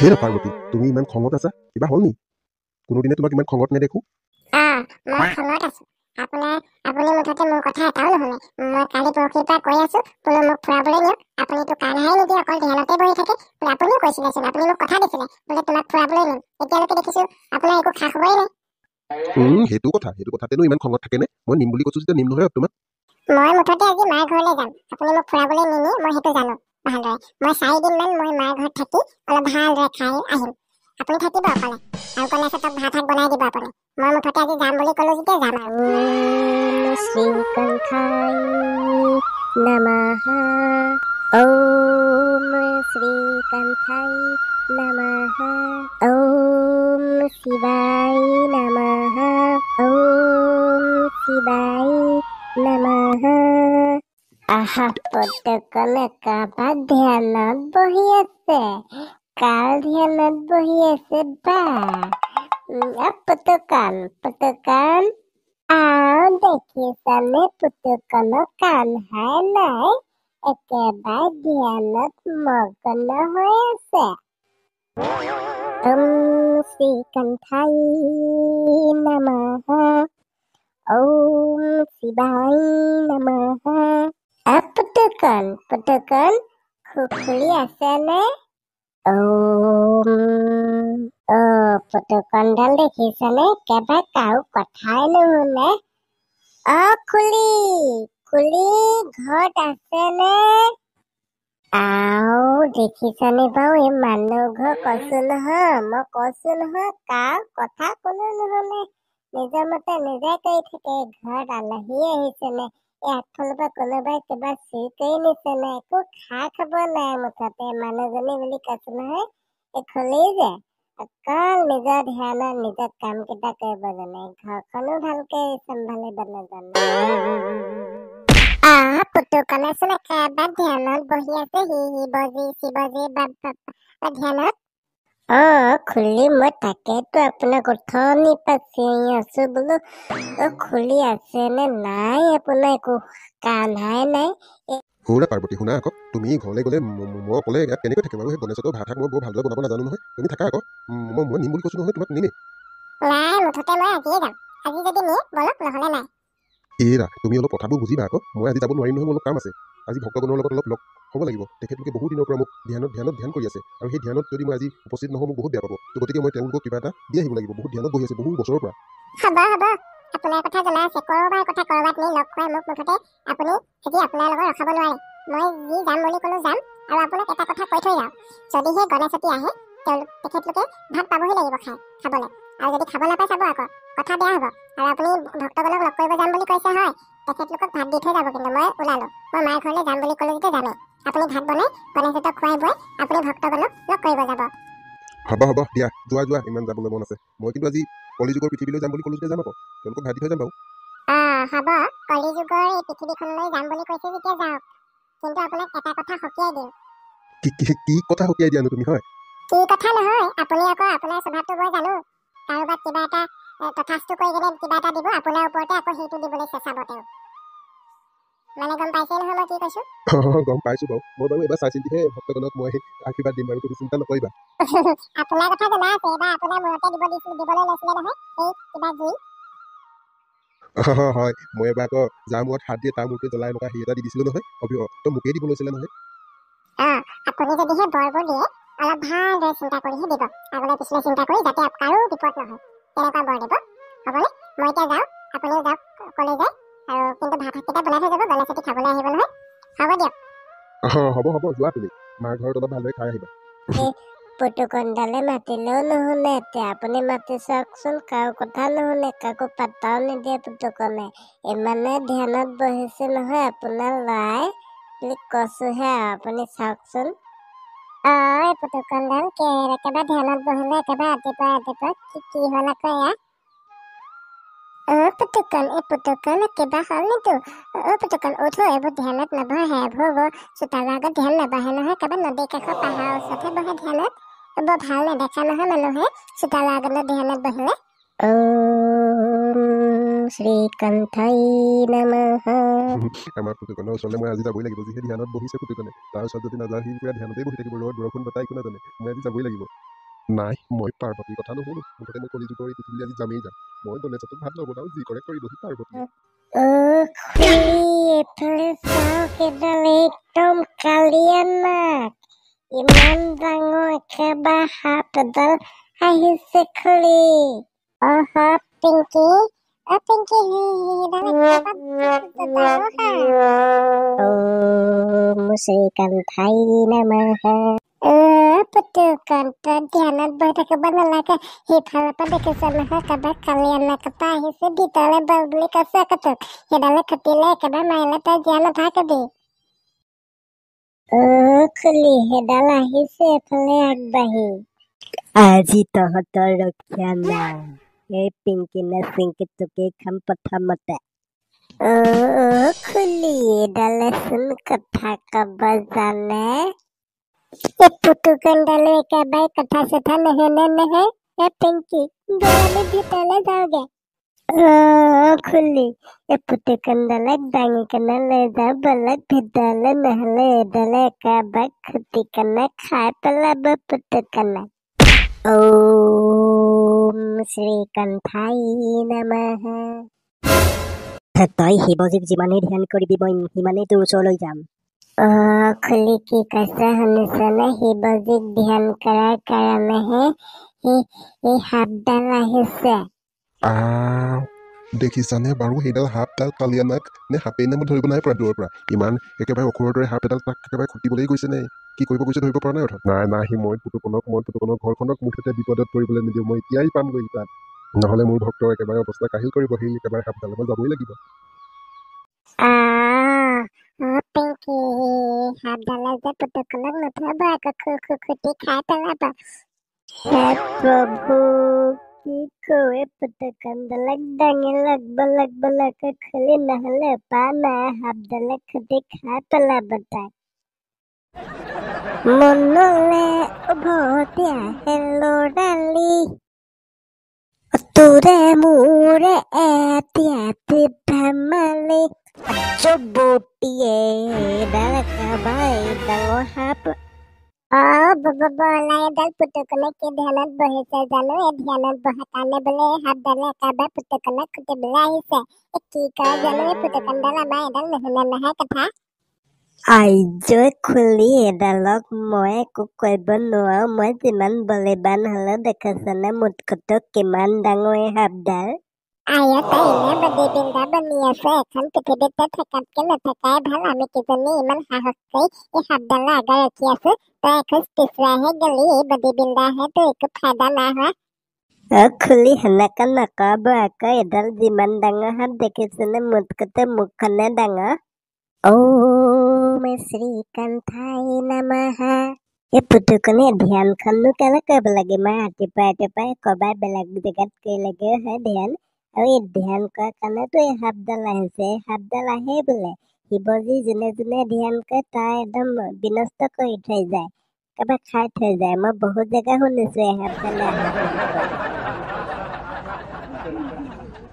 হেৰা পাৰ্বতী, তুমি ইমান খঙত আছা? কিবা হ'ল নি? কোনোদিনে তোমাক ইমান খঙত নেদেখো। মই খঙত আছো। আপুনি মুঠতে মোৰ কথা এটাও নুশুনে। মই কালি পৰহিৰ পৰা কৈ আছো বোলো মোক ফুৰাবলৈ নিয়ক। আপুনিতো কাণহাই নিদিয়ে, অকল ধ্যানতে বহি থাকে। আপুনিও কৈছিলেচোন, আপুনি মোক কথা দিছিলে বোলে তোমাক ফুৰাবলৈ নিম। এতিয়ালৈকে দেখিছো আপোনাৰ একো খা খবৰেই নাই। সেইটো কথাতেনো ইমান খঙত থাকেনে? মই নিম বুলি কৈছো যেতিয়া নিম নহয় তোমাক। মই মুঠতে আজি মাৰ ঘৰলৈ যাম। আপুনি মোক ফুৰাবলৈ নিনি মই সেইটো জানো ভালদৰে। মই 4 দিনমান মই মাৰ ঘৰত থাকি অলপ ভালদৰে খাই আহিম। আপুনি থাকিব অকলে আৰু ক'লে চব ভাত বনাই দিব আপুনি। মই মুঠতে আজি যাম বুলি ক'লো যেতিয়া যাম আৰু। শ্ৰীকণ্ঠাই নমঃ। ওম শ্ৰীকণ্ঠাই নমঃ। ওম শিৱায় নমঃ। ওম শিৱায় নমঃ। আহা পতকনে কাবাত ধ্যানত বহি আছে। কাৰ ধ্যানত বহি আছে বা? পুতুকন দেখিছানে পুতুকনৰ কাণহাই নাই, একেবাৰে ধ্যানত মগ্ন হৈ আছে। ওম শ্ৰীকণ্ঠাই নমঃ। ওম শিৱায় নমঃ। পুতুকন খুখুলি আছেনে? পুতুকনডাল দেখিছানে, একেবাৰে কাৰো কথাই নুশুনে। খুলি ঘৰত আছেনে? দেখিছানে বাৰু এই মানুহ ঘৰ কৈছো নহয়, কাৰ কথা কোনো নুশুনে। নিজৰ মতে নিজে কৰি থাকে। ঘৰত আলহী আহিছে নে, এই আগফালৰ পৰা কোনোবাই কিবা চুৰি কৰি নিছে নে, একো খা খবৰ নাই। মুঠতে মানুহজনী বুলি কৈছো নহয়, এই খুলি যে অকল নিজৰ ধ্যানত নিজৰ কাম কেইটা কৰিব জানে, ঘৰখনো ভালকে চম্ভালিব নাজানে। পুতুকনেচোন একেবাৰে ধ্যানত বহি আছে, শিৱজী ধ্যানত। খুলি মই তাকেতো আপোনাক উঠনি পাতি আছো বোলো। খুলি আছে নে নাই, আপোনাৰ একো কাণহাই নাই। সৌৰা পাৰ্বতী, শুনা আকৌ, তুমি ঘৰলৈ গ'লে মই অকলে ইয়াত কেনেকৈ থাকিম? আৰু সেই গণেশতো ভাত মই বৰ ভালদৰে বনাব নাজানো নহয়। তুমি থাকা আকৌ, মই নিম বুলি কৈছো নহয় তোমাক, নিমেই। নাই, মুঠতে মই আজিয়ে যাম। আজি যদি নিয়ে বলক, নহ'লে নাই। এৰা, তুমি অলপ কথাবোৰ বুজিবা আকৌ। মই আজি যাব নোৱাৰিম নহয়, মোৰ অলপ কাম আছে। আজি ভক্তগণৰ লগত অলপ লগ হ'ব লাগিব। তেখেতলোকে বহু দিনৰ পৰা মোক ধ্যান কৰি আছে, আৰু সেই ধ্যানত যদি মই আজি উপস্থিত নহওঁ মোক বহুত বেয়া পাব। তো গতিকে মই তেওঁলোকক কিবা এটা দি আহিব লাগিব। বহুত ধ্যানত বহি আছে বহু বছৰৰ পৰা। হ'ব আপোনাৰ কথা জনা আছে। কৰবাৰ কথা কৰবাত নি লগ খুৱাই মোক মুঠতে আপুনি আজি আপোনাৰ লগত ৰখাব নোৱাৰে। মই যি যাম বুলি ক'লো যাম, আৰু আপোনাক এটা কথা কৈ থৈ যাওঁ, যদিহে গণেশতী আহে তেখেতলোকে ভাত পাবহি লাগিব খাবলৈ। আৰু যদি খাব নাপায় চাব আকৌ, কথা বেয়া হ'ব। আৰু আপুনি ভক্তগণক লগ কৰিব যাম বুলি কৈছে হয়, তেখেতলোকক ভাত দি থৈ যাব। কিন্তু মই ওলালো, মই মাৰ ঘৰলৈ যাম বুলি ক'লো যেতিয়া যামেই। আপুনি ভাত বনাই গণেশতক খুৱাই বুৱাই আপুনি ভক্তগণক লগ কৰিব যাব। হ'ব দিয়া, যোৱা, ইমান যাবলৈ মন আছে। মই কিন্তু আজি কলিযুগৰ পৃথিৱীলৈ যাম বুলি ক'লো যেতিয়া যাম আকৌ, তেওঁলোকক ভাত দি থৈ যাম বাৰু। হ'ব, কলিযুগৰ এই পৃথিৱীখনলৈ যাম বুলি কৈছে যেতিয়া যাওক। কিন্তু আপোনাক এটা কথা সকীয়াই দিওঁ। কি কথা সকীয়াই দিয়ানো তুমি? হয়, কি কথা নহয়, আপুনি আকৌ আপোনাৰ স্বভাৱটো মই জানো। কাৰোবাক কিবা এটা তথাস্তু কৰি কিনে কিবা এটা দিব, আপোনাৰ ওপৰতে আকৌ সেইটো দিবলৈ চেষ্টাব তেওঁ। মানে গম পাইছে নহয় মই কি কৈছো? গম পাইছো বাৰু। মই বাৰু এবাৰ চাই চিন্তিহে ভক্তগণক মই আশীৰ্বাদ দিম বাৰু, তুমি চিন্তা নকৰিবা। আপোনাৰ কথা জনা আছে, এবাৰ আপোনাৰ মূৰতে দিবলৈ লৈছিলে নহয় এই কিবা জুই। হয়, মই এবাৰ আকৌ যাৰ মূৰত হাত দিয়ে তাৰ মূৰটো জ্বলাই এনেকুৱা হেৰি এটা দি দিছিলো নহয়, তো মোকেই দিব লৈছিলে নহয়। আপুনি যদিহে বৰবোৰ দিয়ে অলপ ভালদৰে চিন্তা কৰিহে দিব, আগলৈ পিছলৈ চিন্তা কৰি, যাতে কাৰো বিপদ নহয়, তেনেকুৱা বৰ দিব। হ'বনে? মই এতিয়া যাওঁ, আপুনিও যাওক কলৈ যায়। আৰু কিন্তু ভাতকেইটা বনাই থৈ যাব, গণেশতী খাবলৈ আহিব নহয়। হ'ব দিয়ক। হ'ব, যোৱা তুমি মাৰ ঘৰত অলপ ভালদৰে খাই আহিবা। পুতুকনডালে মাতিলেও নুশুনে। এতিয়া আপুনি মাতি চাওকচোন, কাৰো কথা নুশুনে, কাকো পাত্তাও নিদিয়ে পুতুকনে। ইমানে ধ্যানত বহিছে নহয় আপোনাৰ ল'ৰাই বুলি কৈছোহে, আপুনি চাওকচোন। এই পুতুকনডাল একেবাৰে ধ্যানত বহিলে, একেবাৰে ৰাতিপুৱা কি হ'ল আকৌ এয়া? পুতুকন কিবা হ'ল নেকি? পুতুকন উঠ, এইবোৰ ধ্যানত নবহে। এইবোৰ চোতালৰ আগত ধ্যান নবহে নহয়, একেবাৰে নদীৰ কাষৰ পাহাৰৰ ওচৰতহে বহে ধ্যানত। বৰ ভাল নেদেখা নহয় মানুহে চোতালৰ আগত ধ্যানত বহিলে। শ্ৰীকণ্ঠাই নমঃ। আমাৰ পুতুকনৰ ওচৰলৈ মই আজি যাবই লাগিব। যিহে ধ্যানত বহিছে পুতুকনে, তাৰ ওচৰত যদি নাযাওঁ সি পুৰা ধ্যানতেই বহি থাকিব। ৰ'দ বৰষুণ বতাহ একো নাজানে, মই আজি যাবই লাগিব। নাই মই পাৰ্বতীৰ কথা নুশুনো মুঠতে মই কলিযুগৰ এই পৃথিৱীলৈ আজি যামেই যাম মই গণেশক ভাত নবনাওঁ যি কৰে কৰিবহি পাৰ্বতীয়ে খুলি এইফালে চাওক এডাল একদম কালিয়া নাক ইমান ডাঙৰ একেবাৰে সাপ এডাল আহিছে খুলি পিংকি পিংকি মুচৰিকান্থাই নমঃ পুতুকান্ত ধ্যানত বহি থাকিব নালাগে সিফালৰ পৰা দেখিছে নহয় একেবাৰে কালিয়া নাক এটা আহিছে ভিতৰলৈ বল বুলি কৈছে একটোক সেইডালে খুটিলে একেবাৰে মাৰিলে তই জীয়া নাথাকিবি খুলি সেইডাল আহিছে এফালে আগবাঢ়ি আজি তহঁতৰ ৰক্ষা নাই এই পিংকি নে চিংকি তোকেই খাম প্ৰথমতে খুলি এডালেচোন কথা কব জানে পুতুকণ্ডালে একেবাৰে কথা চথা নুশুনে নহয় পিংকি আমি ভিতৰলৈ যাওঁগে খুলি পুতুকণ্ডালক দাঙি কেনে লৈ যাওঁ বলক ভিতৰলৈ নহলে এডালে একেবাৰে খুটি কেনে খাই পেলাব পুতুকণ্ডাক ওম শ্ৰীকান্থাই নমঃ তই শিৱজীক যিমানেই ধ্যান কৰিবি মই সিমানেই তোৰ ওচৰলৈ যাম খুলি কি কৈছে শুনিছনে শিৱজীক ধ্যান কৰাৰ কাৰণেহে এই সাপডাল আহিছে দেখিছানে বাৰু সেইডাল সাপডাল কালিয়া নাক নে সাপেই নে মই ধৰিব নাই পৰা দূৰৰ পৰা ইমান একেবাৰে অসুৰৰ দৰে সাপ এডাল তাক একেবাৰে খুটিবলৈ গৈছে নে কি কৰিব গৈছে ধৰিব পৰা নাই অৰ্থাৎ নাই সি মই পুতুকনৰ ঘৰখনক মুঠতে বিপদত পৰিবলৈ নিদিওঁ মই এতিয়াই পামগৈ তাত নহ'লে মোৰ ভক্তৰ একেবাৰে অৱস্থা কাহিল কৰিব সেই একেবাৰে সাপডালে মই যাবই লাগিব পিংকি সাপডালে যে পুতুকনক নথব আকৌ খুটি খাই পেলাব হে প্ৰভু কি কয় পুতুকণ্ডালক দাঙি লাগব খুলি নহলে পা নাই সাপডালে খুটি খাই পেলাব তাই মনলে উভতি আহে লৰালি তোৰে মোৰে এতিয়াতে ধেমালি জবতীয়ে এডাল একেবাৰে ডাঙৰ সাপ বলাই এডাল পুতুকনে কি ধ্যানত বহিছে জানো এই ধ্যানত বহা কাৰণে বোলে সাপডালে একেবাৰে পুতুকনক খুটিবলৈ আহিছে কি কয় জানো এই পুতুকনডাল আমাৰ এডাল নুশুনে নহয় কথা আইজৈ খুলি এডালক মই একো কৰিব নোৱাৰো মই যিমান বলিবান হলেও দেখিছনে মুঠকতো কিমান ডাঙৰ এই সাপডাল আয়া তাই এনে বডি বিল্ডাৰ বনি আছে এখন পৃথিৱীতে থকাতকে নথকাই ভাল আমি কিজনী ইমান সাহস কৰি এই সাপডালৰ আগত ৰখি আছো তই এখোজ পিছুৱাইহে গলি এই বডি বিল্ডাৰহে তোৰ একো ফাইদা নাই হোৱা খুলি সেনেকে নকব আকৌ এডাল যিমান ডাঙৰ সাপ দেখিছনে মুঠকতো মুখখনে ডাঙৰ ওম শ্ৰীকান্থাই নমঃ এই পুতুকনে ধ্যানখননো কেলে কৰিব লাগে মই ৰাতিপুৱাই কবাৰ বেলেগ জেগাত কৰিলেগেও হয় ধ্যান আৰু এই ধ্যান কৰাৰ কাৰণেতো এই সাপডাল আহিছে এই সাপডাল আহে বোলে শিৱজী যোনে ধ্যান কৰে তাৰ একদম বিনষ্ট কৰি থৈ যায় একেবাৰে খাই থৈ যায় মই বহুত জেগা শুনিছো এই সাপডালে